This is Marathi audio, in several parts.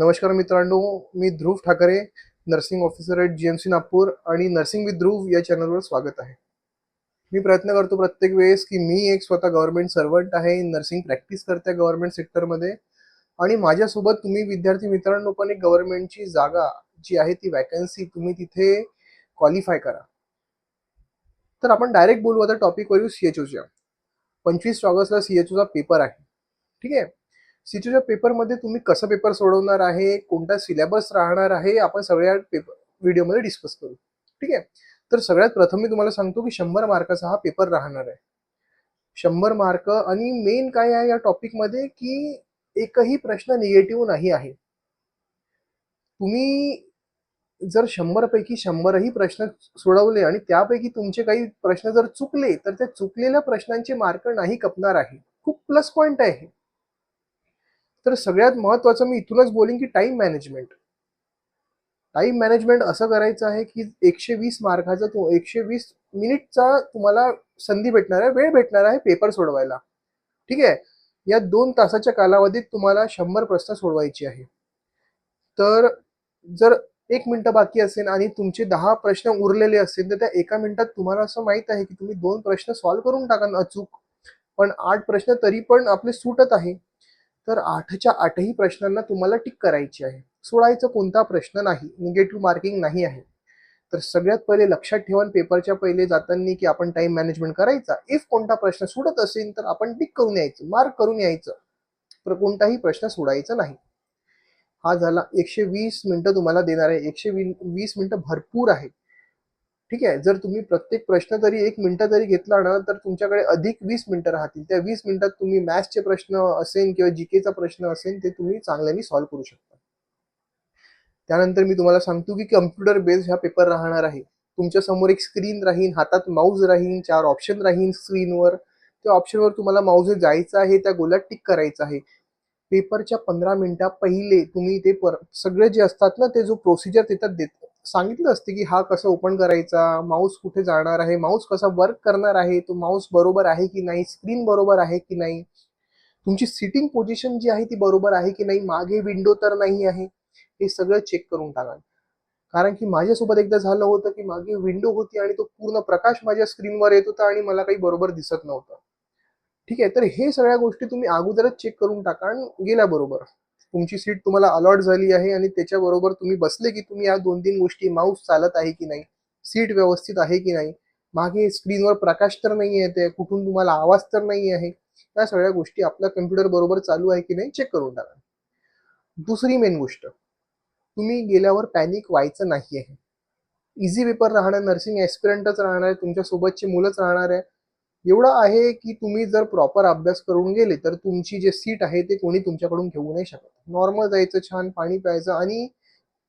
नमस्कार मित्रांनो, मी Dhruv Thackeray, nursing officer at GMC Nagpur आणि नर्सिंग विथ ध्रुव या चॅनलवर स्वागत आहे. मी प्रयत्न करतो प्रत्येक वेळेस की मी एक स्वतः गव्हर्नमेंट सर्वंट आहे, नर्सिंग प्रॅक्टिस करते गव्हर्नमेंट सेक्टरमध्ये आणि माझ्यासोबत तुम्ही विद्यार्थी मित्रांनो पण एक गव्हर्नमेंटची जागा जी आहे ती वॅकन्सी तुम्ही तिथे क्वालिफाय करा. तर आपण डायरेक्ट बोलू आता टॉपिकवर सीएचओच्या. 25 ऑगस्टला सीएचओचा पेपर आहे. ठीक आहे. सीएचओच्या पेपरमध्ये तुम्ही कसं पेपर सोडवणार आहे, कोणता सिलेबस राहणार आहे, आपण सगळ्या पेपर व्हिडिओमध्ये डिस्कस करू. ठीक आहे. तर सगळ्यात प्रथम मी तुम्हाला सांगतो की 100 मार्काचा हा पेपर राहणार आहे. 100 मार्क आणि मेन काय आहे या टॉपिकमध्ये की एकही प्रश्न निगेटिव्ह नाही आहे. तुम्ही जर 100 पैकी 100ही प्रश्न सोडवले आणि त्यापैकी तुमचे काही प्रश्न जर चुकले तर त्या चुकलेल्या प्रश्नांचे मार्क नाही कपणार आहे. खूप प्लस पॉइंट आहे. तर सगळ्यात महत्त्वाचं मी इथूनच बोलीन की टाइम मॅनेजमेंट. टाइम मॅनेजमेंट असं करायचं आहे की 120 मार्काचा 120 मिनिटचा तुम्हाला संधी भेटणार आहे, वेळ भेटणार आहे पेपर सोडवायला. ठीक आहे. या 2 तासाच्या कालावधीत तुम्हाला 100 प्रश्न सोडवायचे आहे. तर जर 1 मिनिट बाकी असेल आणि तुमचे 10 प्रश्न उरलेले असतील तर त्या 1 मिनिटात तुम्हाला असं माहित आहे की तुम्ही 2 प्रश्न सॉल्व्ह करून टाकाल अचूक. पण 8 प्रश्न तरी पण आपले सुटत आहे. तर 8च्या 8ही प्रश्नांना तुम्हाला टिक करायची आहे. सोडायचा कोणता प्रश्न नाही, निगेटिव्ह मार्किंग नाही आहे. तर सगळ्यात पहिले लक्षात ठेवा पेपरच्या पहिले जाताना की आपण टाइम मॅनेजमेंट करायचा. इफ कोणता प्रश्न सुटत असेल तर आपण टिक करून यायचं, मार्क करून यायचं. तर कोणताही प्रश्न सोडायचा नाही. हा झाला. 120 मिनिटं तुम्हाला देणार आहे. 120 मिनिटं भरपूर आहे. ठीक आहे. जर तुम्ही प्रत्येक प्रश्न तरी 1 मिनिट तरी घेतला ना तर तुमच्याकडे अधिक 20 मिनिटं राहतील. त्या 20 मिनिटात तुम्ही मॅथ्सचे प्रश्न असेल किंवा जीकेचा प्रश्न असेल ते तुम्ही चांगल्याने सॉल्व्ह करू शकता. त्यानंतर मी तुम्हाला सांगतो की कम्प्युटर बेस्ड हा पेपर राहणार आहे. तुमच्या समोर एक स्क्रीन राहील, हातात माऊस राहील, 4 ऑप्शन राहील स्क्रीनवर. त्या ऑप्शनवर तुम्हाला माऊस जायचं आहे, त्या गोलात टिक करायचं आहे. पेपरच्या 15 मिनिटा पहिले तुम्ही ते सगळे जे असतात ना ते जो प्रोसिजर देतात सांगितलं असते की हा कसं ओपन करायचा, माऊस कुठे जाणार आहे, माऊस कसा वर्क करणार आहे, तो माऊस बरोबर आहे की नाही, स्क्रीन बरोबर आहे की नाही, तुमची सिटिंग पोझिशन जी आहे ती बरोबर आहे की नाही, मागे विंडो तर नाही आहे, हे सगळं चेक करून टाका. कारण की माझ्यासोबत एकदा झालं होतं की मागे विंडो होती आणि तो पूर्ण प्रकाश माझ्या स्क्रीनवर येत होता आणि मला काही बरोबर दिसत नव्हतं. ठीक आहे. तर हे सगळ्या गोष्टी तुम्ही अगोदरच चेक करून टाका आणि गेल्याबरोबर तुमची सीट तुम्हाला अलॉट झाली आहे आणि त्याच्याबरोबर तुम्ही बसले की तुम्ही या 2-3 गोष्टी माऊस चालत आहे की नाही, सीट व्यवस्थित आहे की नाही, मागे स्क्रीनवर प्रकाश तर नाही येते, कुठून तुम्हाला आवाज तर नाही आहे, या सगळ्या गोष्टी आपल्या कम्प्युटर बरोबर चालू आहे की नाही चेक करून टाका. दुसरी मेन गोष्ट, तुम्ही गेल्यावर पॅनिक व्हायचं नाही आहे. इझी पेपर राहणार, नर्सिंग ॲस्पिरंटच राहणार आहे, तुमच्या सोबतची मुलंच राहणार आहे. एवढं आहे की तुम्ही जर प्रॉपर अभ्यास करून गेले तर तुमची जे सीट आहे ते कोणी तुमच्याकडून घेऊ नाही शकत. नॉर्मल जायचं, छान पाणी प्यायचं आणि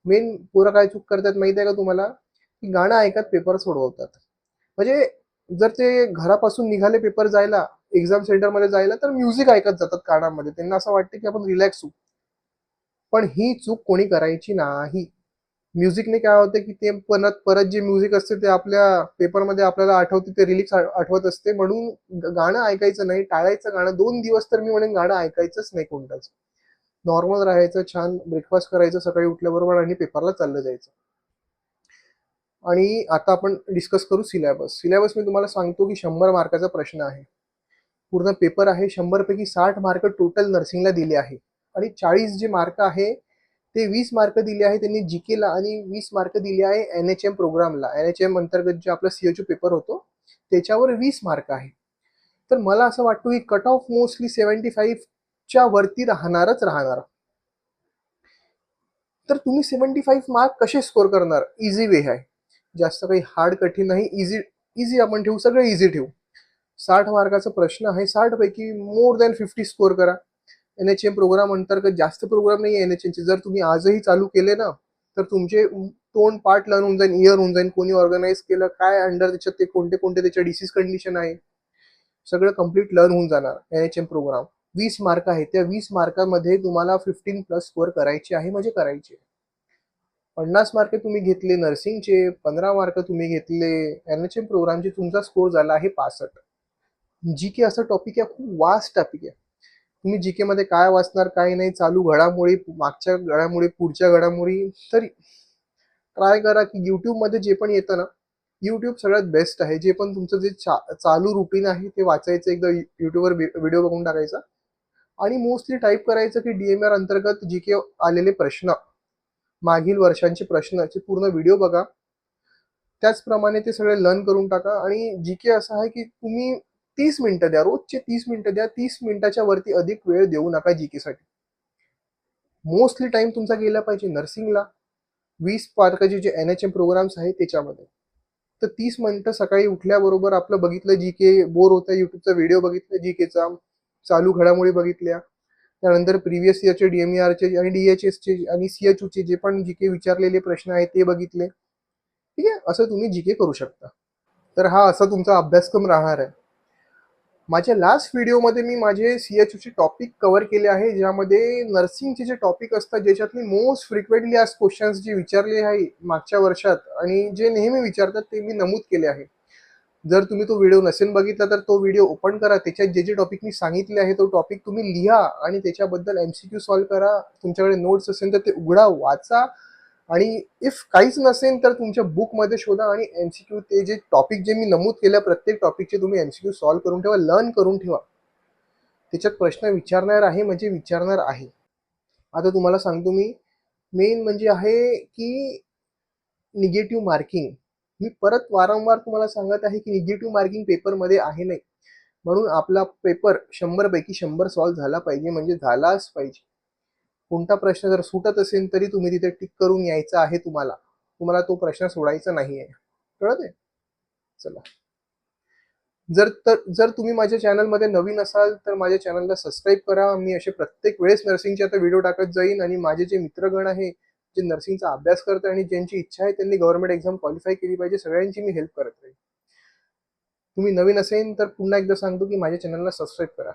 मेन पोरं काय चूक करतात माहिती आहे का तुम्हाला, की गाणं ऐकत पेपर सोडवतात. म्हणजे जर ते घरापासून निघाले पेपर जायला, एक्झाम सेंटरमध्ये जायला तर म्युझिक ऐकत जातात कानामध्ये. त्यांना असं वाटतं की आपण रिलॅक्स होऊ. पण ही चूक कोणी करायची नाही. म्युझिकने काय होतं की ते परत परत जे म्युझिक असते ते आपल्या पेपरमध्ये आपल्याला आठवते, ते रिलिक्स आठवत असते. म्हणून गाणं ऐकायचं नाही, टाळायचं गाणं. 2 दिवस तर मी म्हणेन गाणं ऐकायचंच नाही कोणताच. नॉर्मल राहायचं, छान ब्रेकफास्ट करायचं सकाळी उठल्याबरोबर आणि पेपरला चाललं जायचं. आणि आता आपण डिस्कस करू सिलेबस. सिलेबस मी तुम्हाला सांगतो की 100 मार्काचा प्रश्न आहे. पूर्ण पेपर आहे. 100 पैकी 60 मार्क टोटल नर्सिंगला दिले आहे आणि 40 जे मार्क आहे ते 20 मार्क दिले आहे त्यांनी जीकेला आणि 20 मार्क दिले आहे NHM प्रोग्रामला. NHM अंतर्गत जे आपला सीएचओ पेपर होतो त्याच्यावर 20 मार्क आहे. तर मला असं वाटतं की कट ऑफ मोस्टली 75च्या वरती राहणारच राहणार. तर तुम्ही 75 मार्क कसे स्कोर करणार? इझी वे आहे. जास्त काही हार्ड कठीण नाही. इझी इझी आपण ठेवू, सगळं इझी ठेवू. 60 मार्काचा प्रश्न आहे. 60 पैकी मोर दॅन 50 स्कोर करा. NHM प्रोग्राम अंतर्गत जास्त प्रोग्राम नाही आहे NHM. जर तुम्ही आजही चालू केले ना तर तुमचे तोंड पार्ट लर्न होऊन जाईल, इयर होऊन जाईल, कोणी ऑर्गनाईज केलं, काय अंडर त्याच्यात ते कोणते कोणते त्याच्या डिसीज कंडिशन आहे, सगळं कम्प्लीट लर्न होऊन जाणार. NHM प्रोग्राम 20 मार्क आहे. त्या 20 मार्कामध्ये तुम्हाला 15 प्लस स्कोर करायचे आहे, म्हणजे करायचे. 50 मार्क तुम्ही घेतले नर्सिंगचे, 15 मार्क तुम्ही घेतले NHM प्रोग्रामचे, तुमचा स्कोर झाला आहे 65. जी के असा टॉपिक आहे, खूप वास्ट टॉपिक आहे. तुम्ही जीके मध्ये काय वाचणार काय नाही, चालू घडामोडी, मागच्या घडामोडी, पुढच्या घडामोडी, तर ट्राय करा की यूट्यूबमध्ये जे पण येतं ना, यूट्यूब सगळ्यात बेस्ट आहे. जे पण तुमचं जे चालू रुटीन आहे ते वाचायचं, एकदा यूट्यूबवर व्हिडिओ बघून टाकायचा आणि मोस्टली टाईप करायचं की डीएमआर अंतर्गत जी के आलेले प्रश्न, मागील वर्षांचे प्रश्नाचे पूर्ण व्हिडिओ बघा. त्याचप्रमाणे ते सगळे लर्न करून टाका. आणि जी के असं आहे की तुम्ही 30 मिनिटं द्या, रोजचे 30 मिनिटं द्या. 30 मिनिटाच्या वरती अधिक वेळ देऊ नका जी साठी. मोस्टली टाइम तुमचा गेला पाहिजे नर्सिंगला, 20 पार्काचे जे NHM प्रोग्राम्स आहेत त्याच्यामध्ये. तर 30 मिनिटं सकाळी उठल्याबरोबर आपलं बघितलं जी के, बोर होतं युट्यूबचा व्हिडिओ बघितला जी केचा, चालू घडामोडी बघितल्या, त्यानंतर प्रिव्हियस इयरचे DMERचे आणि DHSचे आणि CHUचे जे पण जी के विचारलेले प्रश्न आहेत ते बघितले. ठीक आहे, असं तुम्ही जी के करू शकता. तर हा असा तुमचा अभ्यासक्रम राहणार आहे. माझ्या लास्ट व्हिडिओमध्ये मी माझे CHUचे टॉपिक कव्हर केले आहे, ज्यामध्ये नर्सिंगचे जे टॉपिक असतात, ज्याच्यातले मोस्ट फ्रिक्वेंटली आज क्वेश्चन्स जे विचारले आहे मागच्या वर्षात आणि जे नेहमी विचारतात ते मी नमूद केले आहे. जर तुम्ही तो व्हिडिओ नसेल बघितला तर तो व्हिडिओ ओपन करा, त्याच्यात जे जे टॉपिक मी सांगितले आहे तो टॉपिक तुम्ही लिहा आणि त्याच्याबद्दल MCQ सॉल्व्ह करा. तुमच्याकडे नोट्स असेल तर ते उघडा, वाचा आणि इफ काहीच नसेल तर तुमच्या बुकमध्ये शोधा आणि MCQ, ते जे टॉपिक जे मी नमूद केलं प्रत्येक टॉपिकचे तुम्ही MCQ सॉल्व्ह करून ठेवा, लर्न करून ठेवा. त्याच्यात प्रश्न विचारणार आहे म्हणजे विचारणार आहे. आता तुम्हाला सांगतो मी, मेन म्हणजे आहे की निगेटिव्ह मार्किंग. मी परत वारंवार तुम्हाला सांगत आहे की निगेटिव्ह मार्किंग पेपरमध्ये आहे नाही, म्हणून आपला पेपर 100 पैकी 100 सॉल्व्ह झाला पाहिजे, म्हणजे झालाच पाहिजे. कोणता प्रश्न जर सुटत असेल तरी तुम्ही तिथे टिक करून यायचं आहे, तुम्हाला तुम्हाला तो प्रश्न सोडायचा नाही आहे. कळत आहे? चला, जर तुम्ही माझ्या चॅनलमध्ये नवीन असाल तर माझ्या चॅनलला सबस्क्राईब करा. मी असे प्रत्येक वेळेस नर्सिंगचे आता व्हिडिओ टाकत जाईन आणि माझे जे मित्रगण आहे जे नर्सिंगचा अभ्यास करतात आणि ज्यांची इच्छा आहे त्यांनी गव्हर्नमेंट एक्झाम क्वालिफाय केली पाहिजे, सगळ्यांची मी हेल्प करत राहील. तुम्ही नवीन असेल तर पुन्हा एकदा सांगतो की माझ्या चॅनलला सबस्क्राईब करा.